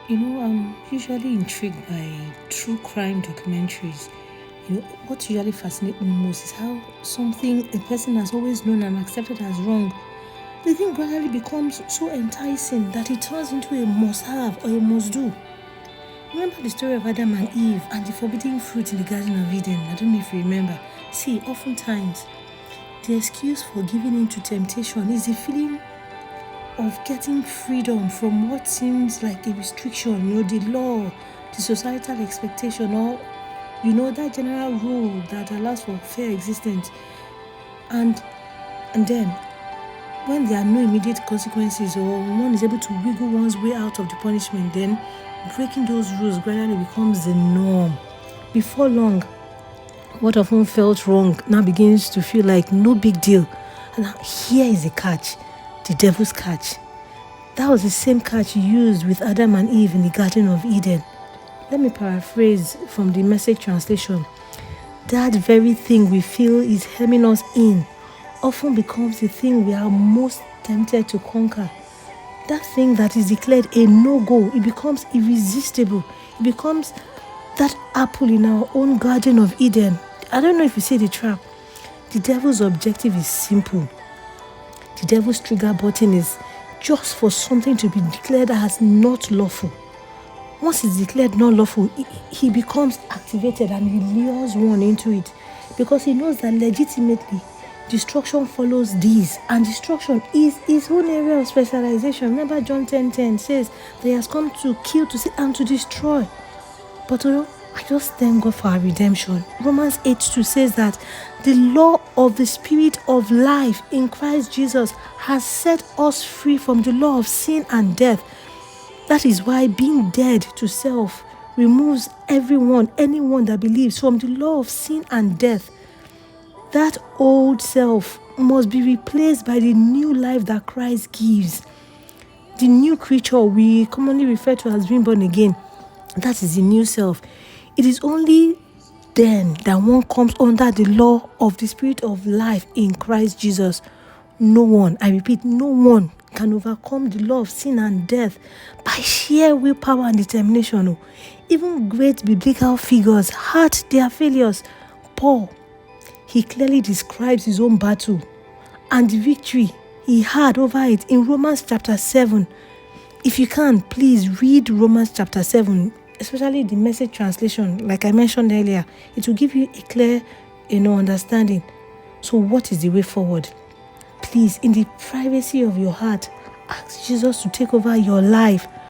I'm usually intrigued by true crime documentaries. What usually fascinates me most is how something a person has always known and accepted as wrong, the thing gradually becomes so enticing that it turns into a must have or a must do. Remember the story of Adam and Eve and the forbidden fruit in the Garden of Eden? I don't know if you remember. See, oftentimes, the excuse for giving in to temptation is the feeling of getting freedom from what seems like a restriction, the law, the societal expectation, or that general rule that allows for fair existence. And then when there are no immediate consequences or one is able to wiggle one's way out of the punishment, then breaking those rules gradually becomes the norm. Before long, what often felt wrong now begins to feel like no big deal. And now here is the catch, the devil's catch. That was the same catch used with Adam and Eve in the Garden of Eden. Let me paraphrase from the Message translation. That very thing we feel is hemming us in often becomes the thing we are most tempted to conquer. That thing that is declared a no-go, it becomes irresistible. It becomes that apple in our own Garden of Eden. I don't know if you see the trap. The devil's objective is simple. The devil's trigger button is just for something to be declared as not lawful. Once it's declared not lawful, he becomes activated and he lures one into it because he knows that legitimately destruction follows these, and destruction is his own area of specialization. Remember John 10:10 says that he has come to kill, to steal, and to destroy. But I just thank God for our redemption. Romans 8:2 says that the law of the Spirit of life in Christ Jesus has set us free from the law of sin and death. That is why being dead to self removes anyone that believes from the law of sin and death. That old self must be replaced by the new life that Christ gives. The new creature we commonly refer to as being born again. That is the new self. It is only then that one comes under the law of the Spirit of life in Christ Jesus. No one, I repeat, no one can overcome the law of sin and death by sheer willpower and determination. Even great biblical figures had their failures. Paul, he clearly describes his own battle and the victory he had over it in Romans chapter 7. If you can, please read Romans chapter 7, especially the Message translation. Like I mentioned earlier, it will give you a clear, understanding. So what is the way forward? Please, in the privacy of your heart, ask Jesus to take over your life.